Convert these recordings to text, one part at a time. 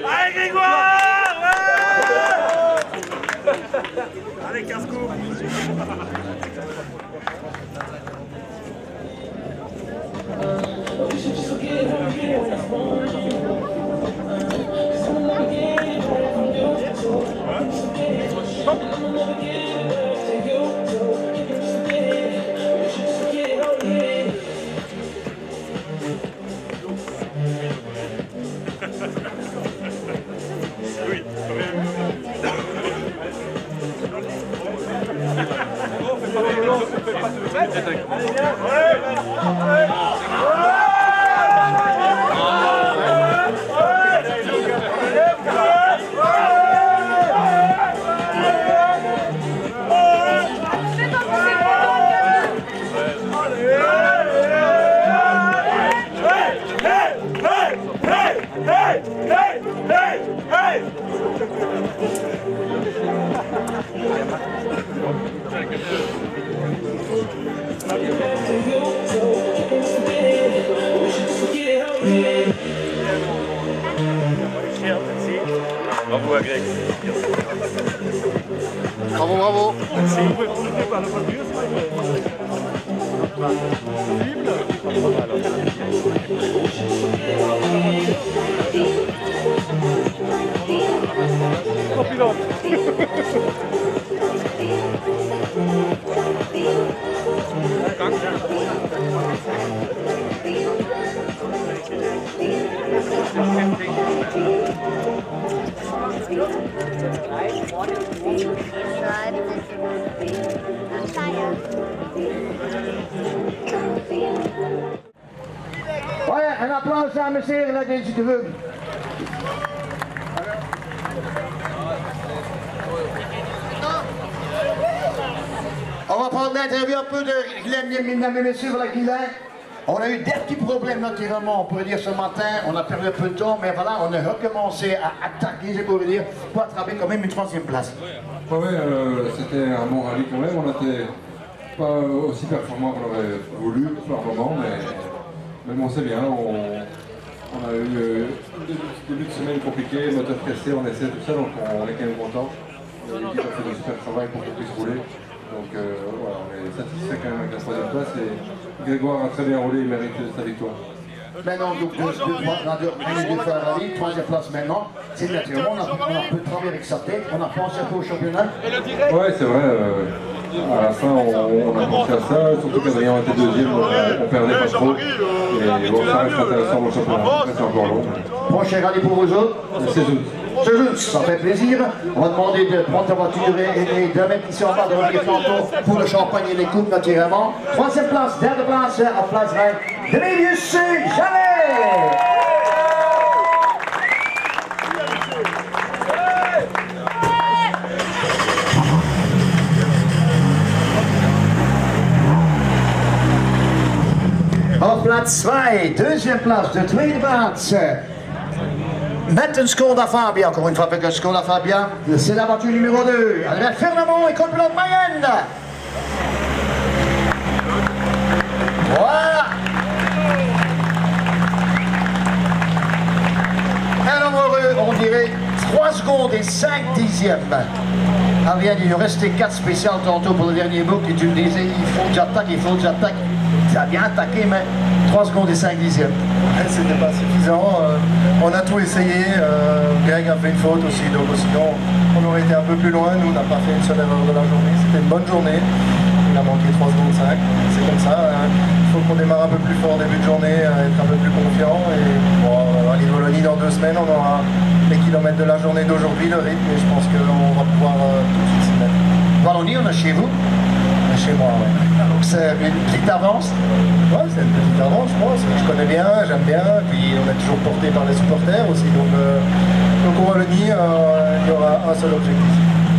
Allez Grégoire, ouais. Allez casse-cou. Bravo à Greg. Bravo, bravo. Merci. Ouais, un applaus à monsieur là, si tu veux. On va prendre l'interview un peu de Guylaine, mesdames et messieurs, voilà Guylaine. On a eu des petits problèmes naturellement, on pourrait dire ce matin, on a perdu un peu de temps, mais voilà, on a recommencé à attaquer, je pourrais dire, pour attraper quand même une 3e place. Ouais, c'était un bon rallye quand même, on n'était pas aussi performant qu'on aurait voulu par moment, mais bon c'est bien, on a eu début de semaine compliqué, moteur cassé, on essaie tout ça, donc on est quand même content. L'équipe a fait du super travail pour qu'on puisse rouler. Donc voilà, on est satisfait quand même avec la 3e place et Grégoire a très bien roulé, il mérite sa victoire. Maintenant, donc, deux fois rallye, 3e place maintenant. C'est naturellement, on a un peu travaillé avec sa tête, on a pensé un peu au championnat. Ouais, c'est vrai. À la fin, on a pensé à ça, surtout qu'Adrien était 2e, on perdait pas trop. Et bon, ça reste intéressant au championnat, c'est encore long. Prochain rallye pour vous autres? Ça fait plaisir. On va demander de prendre ta voiture et de mettre ici en bas de revenir tantôt pour le champagne et les coupes naturellement. 3e place, 2e place, en place de Milius Javet. Auf Platz 2, 2e place, de tweede plaats. Met een Skoda Fabia, encore une fois avec un Skoda Fabia. C'est la voiture numéro 2. André Fernand et Complot Mayenne. Voilà. Un homme heureux, on dirait 3 secondes et 5 dixièmes. Adrien, il nous restait 4 spéciales tantôt pour le dernier book et tu me disais il faut que j'attaque, il faut que j'attaque. Tu as bien attaqué, mais 3 secondes et 5 dixièmes. C'était pas suffisant. On a tout essayé. Greg a fait une faute aussi, donc sinon on aurait été un peu plus loin. Nous, on n'a pas fait une seule erreur de la journée. C'était une bonne journée. Il a manqué 3 secondes 5. C'est comme ça. Il faut qu'on démarre un peu plus fort au début de journée, être un peu plus confiant. Et bon, à Wallonie, dans 2 semaines, on aura les kilomètres de la journée d'aujourd'hui, le rythme, et je pense qu'on va pouvoir tout de suite s'y mettre. Wallonie, on est chez vous? Chez moi, ouais. Donc c'est une petite avance. Ouais, c'est une petite avance, je pense. Je connais bien, j'aime bien. Puis on est toujours porté par les supporters aussi. Donc au Wallonie, il y aura un seul objectif.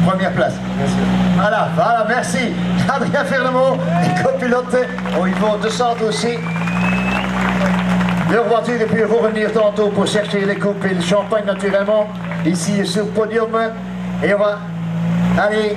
Première place. Bien sûr. Voilà, merci. Adrien Ferlemont, et copilote au niveau de centre aussi. Leur voiture, et puis ils vont revenir tantôt pour chercher les coupes et le champagne naturellement, ici sur le podium. Et on va aller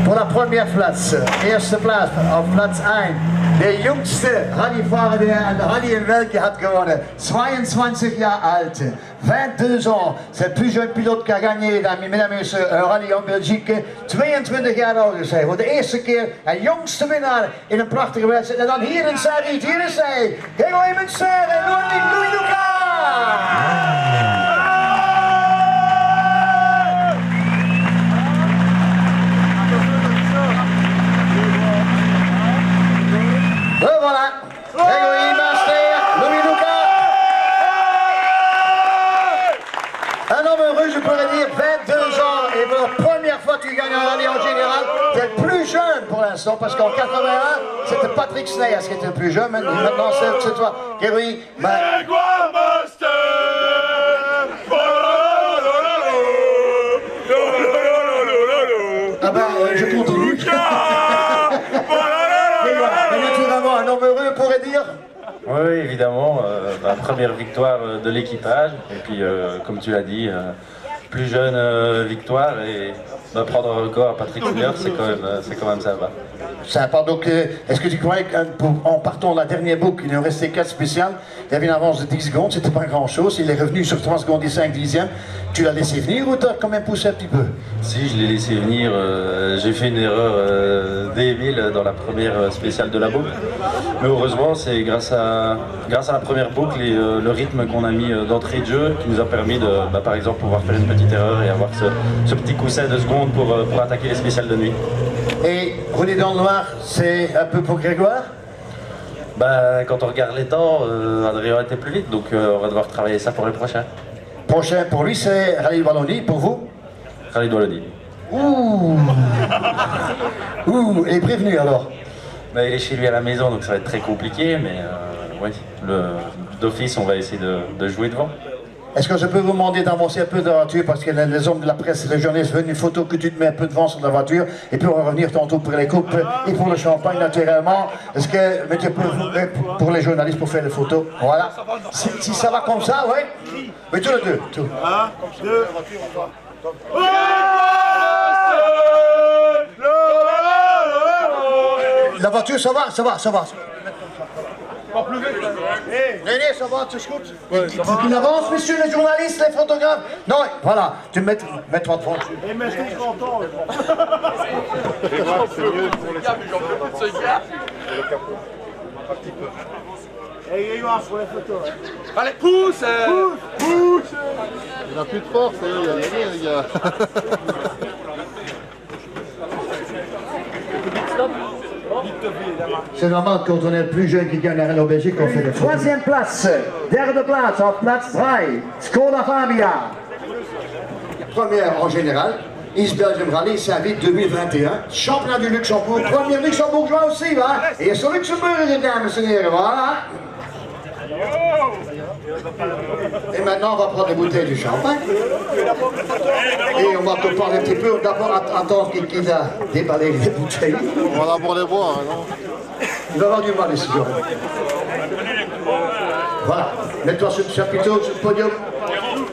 pour la première place. Eerste plaats auf Platz 1. Der jüngste Rallyefahrer, der an der Rallye in Welke hat gewonnen. 22 Jahre alt, 22 ans. C'est le plus jeune pilote qui a gagné dans mesdames et messieurs, un rallye en Belgique. 22 jaar oud is hij. Voor de eerste keer een jongste winnaar in een prachtige wedstrijd. En dan hier in Sarit, hier is hij. Gregor Emenser en Louis Luca. Voilà, Grégory Master, Louis Luca. Un homme heureux, je pourrais dire, 22 ans, et pour la première fois tu gagnes un rallye en général, tu es le plus jeune pour l'instant, parce qu'en 81, c'était Patrick Sneyas qui était le plus jeune, maintenant c'est toi. Grégory, Grégoire Master. ah ben, je continue. Naturellement, un homme heureux pourrait dire. Oui, évidemment, première victoire de l'équipage, et puis comme tu l'as dit, plus jeune victoire, et prendre un record à Patrick Fuller, c'est quand même sympa. Sympa, donc est-ce que tu croyais qu'en partant de la dernière boucle, il en restait 4 spéciales, il y avait une avance de 10 secondes, c'était pas grand chose, il est revenu sur 3 secondes et 5 dixièmes, tu l'as laissé venir ou t'as quand même poussé un petit peu? Si, je l'ai laissé venir, j'ai fait une erreur dès 1000 dans la première spéciale de la boucle, mais heureusement c'est grâce à la première boucle et le rythme qu'on a mis d'entrée de jeu qui nous a permis de, par exemple, pouvoir faire une petite erreur et avoir ce petit coussin de secondes pour attaquer les spéciales de nuit. Et rouler dans le noir, c'est un peu pour Grégoire? Quand on regarde les temps, Adrien était plus vite, donc on va devoir travailler ça pour les prochains. Prochain pour lui, c'est Rallye Wallonie, pour vous? Rallye de Wallonie. Ouh. Ouh, et prévenu alors? Il est chez lui à la maison, donc ça va être très compliqué, mais oui, d'office, on va essayer de jouer devant. Est-ce que je peux vous demander d'avancer un peu de la voiture parce que les hommes de la presse et les journalistes veulent une photo que tu te mets un peu devant sur la voiture et puis on va revenir tantôt pour les coupes et pour le champagne naturellement. Est-ce que mais tu peux pour les journalistes pour faire les photos? Voilà. Si ça va comme ça, oui. Mais tous les deux. Tout. 1, 2, La voiture, ça va, ça va, ça va. Néné, ça va, tu écoutes? Il avance, messieurs les journalistes, les photographes. Non, voilà, tu mets-toi devant. Et mais je suis content. Et Grégoire, pour les photos. Allez, pousse! Pousse! Il n'a plus de force, il a gagné, les gars. C'est normal quand on est le plus jeune qui gagne la Rallye en Belgique qu'on fait des photos. Troisième place, derde place, en place 3, Skoda Fabia. Première en général, East Belgium Rally, c'est à vite 2021. Championnat du Luxembourg, premier luxembourgeois aussi, va. Et sur Luxembourg, les dames et messieurs, voilà. Et maintenant, on va prendre des bouteilles du champagne. Et on va te parler un petit peu. D'abord, attendre qu'il a déballé les bouteilles. On va d'abord les boire, non? Il va avoir du mal ici. Voilà. Mets-toi sur le chapiteau, sur le podium.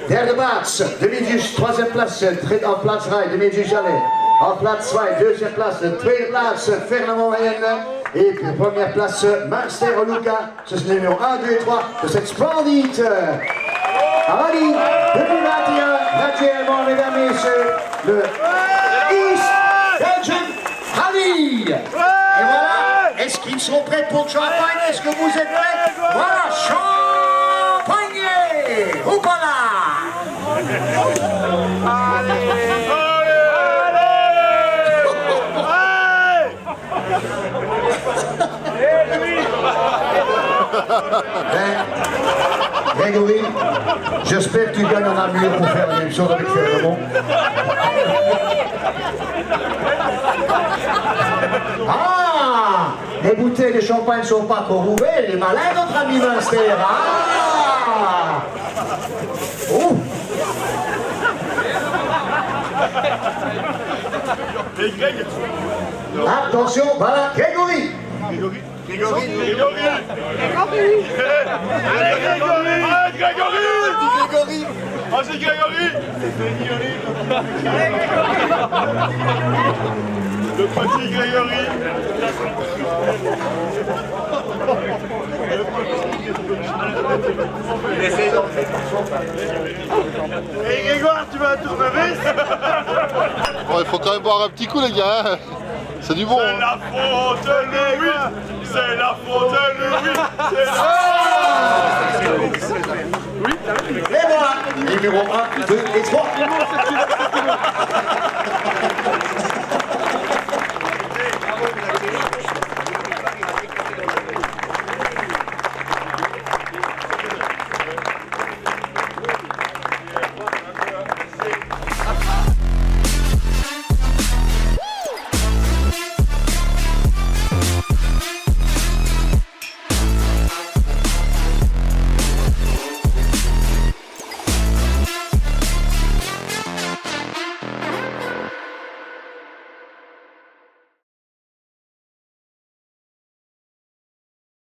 Derde plaats, demi-juge, troisième place, en place 1, demi-juge Chalet. En place 2, deuxième place, tweede plaats, Fernand Mayenne. Et puis première place, Master Luca. C'est le numéro 1, 2 et 3 de cette splendide rallye 2021. Naturellement, mesdames et messieurs, le East Belgium Rally. Et voilà. Est-ce qu'ils sont prêts pour le champagne? Est-ce que vous êtes prêts? Voilà, champagne! Allez, Houpala. Grégory, j'espère que tu gagnes en armure pour faire la même chose avec Ferremont. Ah, les bouteilles de champagne ne sont pas encore ouvertes, les malins, notre ami Munster. Ah, ouh. Attention, voilà, Grégory. Grégory. Allez, Grégory. Oh, c'est Grégory. Le petit Grégory. Et Grégoire, tu vas à tournevis? Bon, il faut quand même boire un petit coup, les gars. Hein. C'est du bon. C'est hein. la faute de Louis. C'est la faute de Louis. Et voilà, numéro 1, 2 et 3.